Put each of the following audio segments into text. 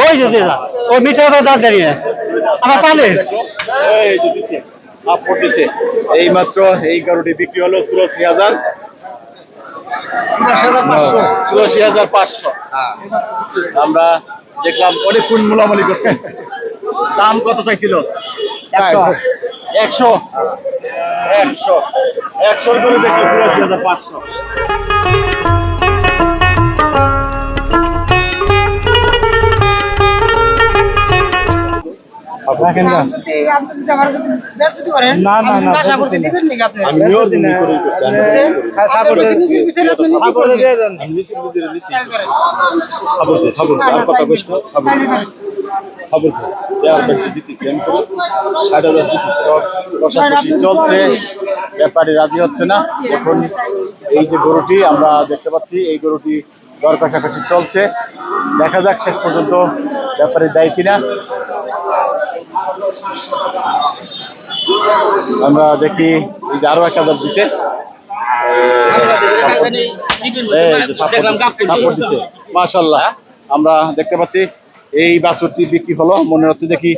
ওই যে দিদা ওই মিঠে দাঁত দাঁড়িয়ে আমার পালে এই যে দিচ্ছে আপড় দিচ্ছে এই মাত্র এই গরুটি বিক্রি হলো 84,000 84,500 আমরা দেখলাম অনেকক্ষণ মোলামুলি করছেন দাম কত চাইছিল 100 করে দেখলো 84,500 না না না চলছে ব্যাপারী রাজি হচ্ছে না এখন এই যে গরুটি আমরা দেখতে পাচ্ছি এই গরুটি দর কষাকষি চলছে দেখা যাক শেষ পর্যন্ত ব্যাপারী দেয় কিনা আমরা দেখি এই যে আরো 1,000 দিছে মাশাআল্লাহ আমরা দেখতে পাচ্ছি এই বাছুরটি বিক্রি হলো মনে হচ্ছে দেখি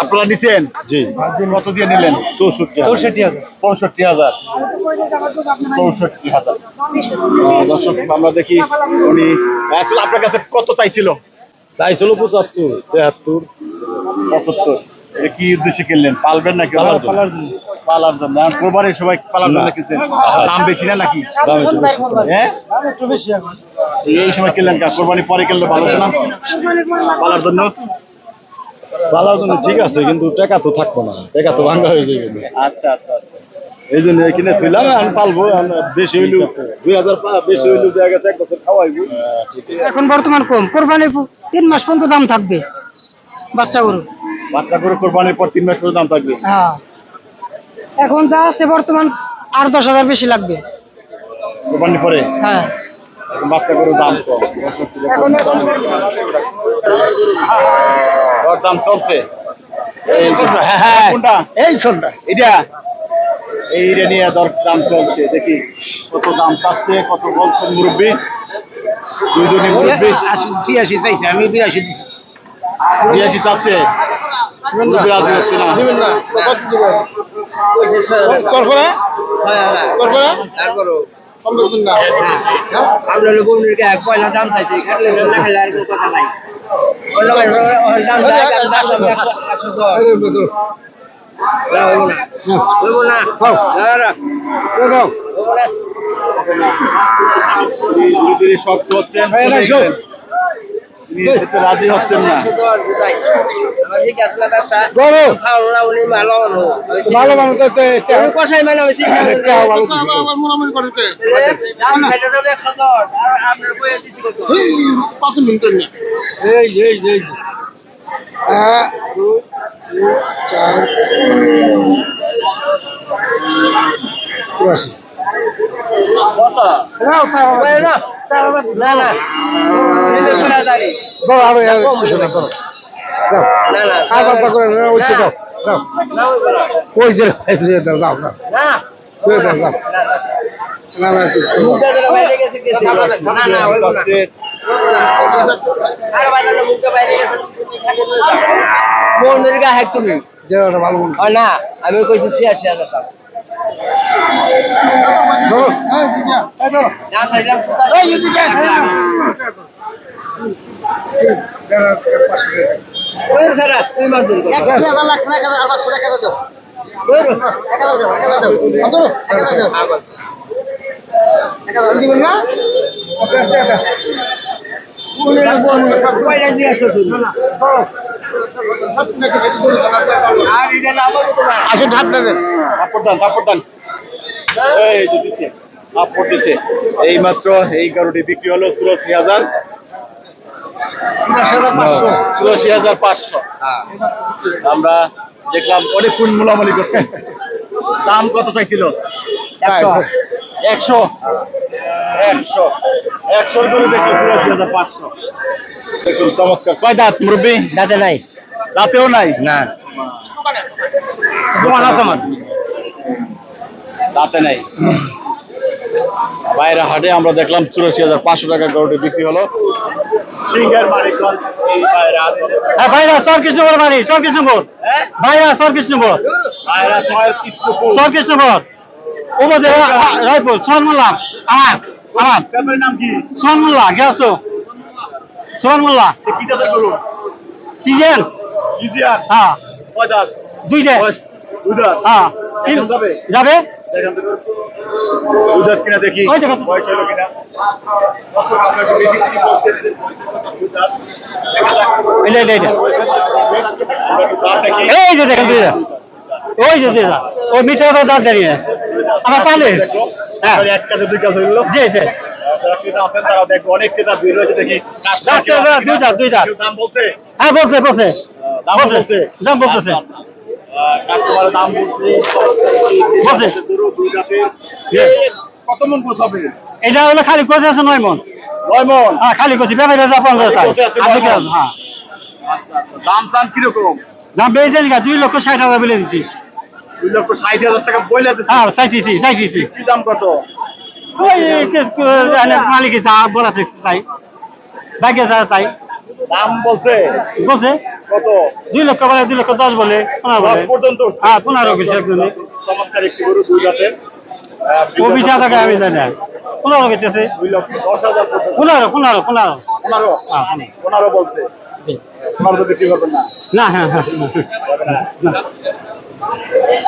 আপনারা নিছেন জি কত দিয়ে নিলেন 64,000 65,000 64,000 দর্শক আমরা দেখি উনি আসলে আপনার কাছে কত চাইছিল 75 73 75 এটা কি উদ্দেশ্যে কিনলেন পালবেন নাকি পালার জন্য কোরবানির সবাই পালার জন্য কিনছেন দাম বেশি না নাকি হ্যাঁ একটু বেশি এখন এই সময় কিনলেন কা কোরবানি পরে কিনলে ভালো না পালার জন্য ঠিক আছে কিন্তু টাকা তো থাকবো না টাকা তো ভাঙা হয়ে যাবে আচ্ছা এই জন্য কিনে থইলাম আমি পালবো বেশি হইলেও 2000 বেশি হইলেও দেখা গেছে 1 বছর খাওয়াইবো এখন বর্তমান কম কোরবানি 3 মাস পর্যন্ত দাম থাকবে বাচ্চা গরু কোরবানির পর 3 মাস পর্যন্ত দাম থাকবে হ্যাঁ এখন যা আছে বর্তমান আর 10,000 বেশি লাগবে কোরবানির পরে হ্যাঁ বাচ্চা গরুর দাম কম এখন দাম চলছে কোনটা এই ছোটটা এটা এইটা নিয়ে দাম চলছে দেখি কত দাম চাচ্ছে কত বলছেন মুরব্বী দুইজনই মুরব্বী 86 চাইছে আমি 82 দিছি 82 চাচ্ছে মুরব্বী রাজি হচ্ছে না তারপরে তারপরও আপনার বন্ধুকে এক পয়লা দাম চাইছে খাটলে না খেলে আর কোনো কথা নাই অন্য দাম যায় দাম 110 শক্ত হচ্ছেন রাজি হচ্ছেন না ভালো মানুষ কষাই মানে এই 1 তুমি না আমি কইছি 86,000 টাকা আসুন থাপ্পড় দেন এই যে দিচ্ছে থাপ্পড় দিচ্ছে এই মাত্র এই গরুটি বিক্রি হলো 84,000 84,500 আমরা দেখলাম অনেকক্ষণ মোলামুলি করছেন দাম কত চাইছিল 100 করে দেখলো 84,500 দেখুন চমৎকার কয় দাঁত মুরব্বী দাঁতে নাই দাঁতেও নাই না দাঁতে নাই বাইরে হাটে আমরা দেখলাম 84,500 টাকা গরুটি বিক্রি হলো সিঙ্গার মানিকগঞ্জ এই পায়রা হ্যাঁ ভাইরা সর কৃষ্ণপুর বাড়ি সর কৃষ্ণপুর হ্যাঁ ভাইরা সর কৃষ্ণপুর পায়রা ছয় কৃষ্ণপুর সর কৃষ্ণপুর উপজেলা রায়পুর সোহান মোল্লা আমার ব্যাপারের নাম কি সোহান মোল্লা গৃহস্থ সোহান মোল্লা এ কি জাতের গরু তিন ইজিয়ার হ্যাঁ কয় দাঁত দুইটা বয়স দুই দাঁত হ্যাঁ এখন যাবে যাবে দেখেন তো দুই দাঁত কিনা দেখি ওই দেখো। বয়স হলো কিনা দর্শক আমরা একটু দেখি কি বলছেন যে দুই দাঁত। দেখা যাক। এটা এটা এটা আমরা একটু দাঁতটা কি এই যে দেখেন দুইটা ওই যে দুইটা ওই মিটারটা দাঁত দাঁড়িয়ে আমার পালে দেখো হ্যাঁ। এক কাছে দুই কাছে হইলো জি জি যারা ক্রেতা আছেন তারা দেখো অনেক ক্রেতা ভিড় হয়েছে দেখি দাঁত দুই দাঁত দুই দাঁত কেউ দাম বলছে হ্যাঁ বলছে বলছে দাম বলছে দাম বলতেছে কাস্টমারের দাম বলছে বলছে। গরু দুই জাতের কত মন গোছ হবে এটা হলো খালি কোচে আছে 9 মন 9 মন হ্যাঁ খালি কোচি ব্যাপারে যা 50 টাকা কোচে আছে আর 9 মণ। হ্যাঁ আচ্ছা আচ্ছা দাম চান কিরকম দাম বেশি না 2,60,000 বলে দিছি 2,60,000 টাকা বইলা দিচ্ছে হ্যাঁ চাইছি কি দাম কত ওই মালিকের যা বলা ঠিক চাই বাইকে যা চাই দাম বলছে বলছে কত 2 লক্ষ বলে 2,10,000 বলে 15 বলে 10 পর্যন্ত উঠছে। হ্যাঁ 15 কিছু একজনই চমৎকার একটি গরু দুই জাতের ও 20,000 টাকা আমি জানি না 15 কেটেছে 2,10,000 পর্যন্ত 15 15 হ্যাঁ 15 বলছে জি 15 তো বিক্রি করবেন না না হ্যাঁ হ্যাঁ যাবে না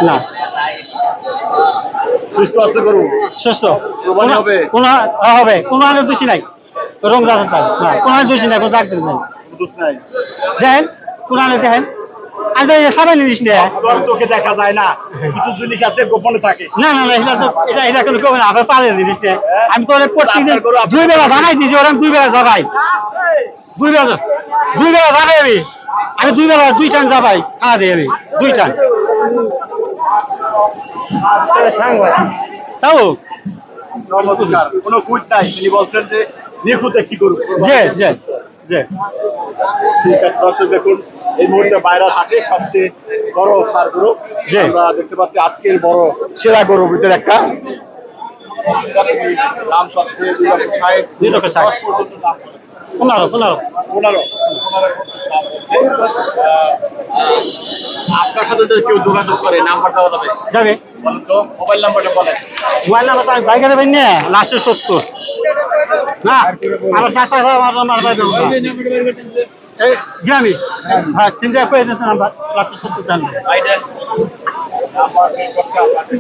না সুস্থ আছে গরু সুস্থ কোরবানি হবে? হবে কোনো আলোর দোষী নাই রং যাচ্ছে তাই না কোনো আলোর দোষী নাই কোনো ডাক্তার নাই কোনো দোষ নাই দেখেন কোন আলো দেখেন আমি তো সাবান জিনিস নেই তোর চোখে দেখা যায় না কিছু জিনিস আছে গোপনে থাকে না এটা তো এটা কোনো কেউ না আপনার পারে জিনিস নেই আমি তো ওদের প্রত্যেকদিন আপনার গরু আপনার 2 বেলা জানাই দিয়েছি ওরা 2 বেলা যাবাই 2 বেলা যাবাই আমি 2 বেলা 2 টান যাবাই খাওয়া দিই আমি 2 টান তাও নমস্কার কোনো কুইট নাই তিনি বলছেন যে নিখুঁত একটি গরু যে যে যে ঠিক আছে দর্শক দেখুন এই মুহূর্তে বাইরে থাকে সবচেয়ে বড় সার গরু জি। আমরা দেখতে পাচ্ছি আজকের বড় সেরা গরুর ভিতরে একটা দাম সবচেয়ে 2,60,000 2,60,000 10 পর্যন্ত দাম 15 15 আপনার সাথে যদি কেউ যোগাযোগ করে নাম্বার দেওয়া যাবে যাবে বলেন তো মোবাইল নাম্বারটা বলেন মোবাইল নাম্বার তো আমি বাইকে দেবেন না লাস্টে 70 না আমার টাকা আমার বাইকে এই গ্রামী হ্যাঁ তিনটা কয়ে দিয়েছে নাম্বার লাস্টে 70 জানবে নাম্বার বের করতে আপনাকে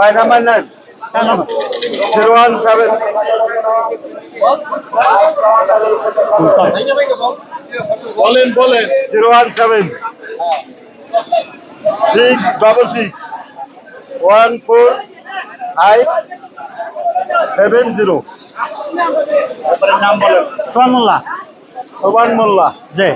ভাই নাম্বার নেন কার নাম্বার 017 বলেন 017 666 14570 তারপরে নাম বলেন সোহান মোল্লা সোবান মোল্লা যে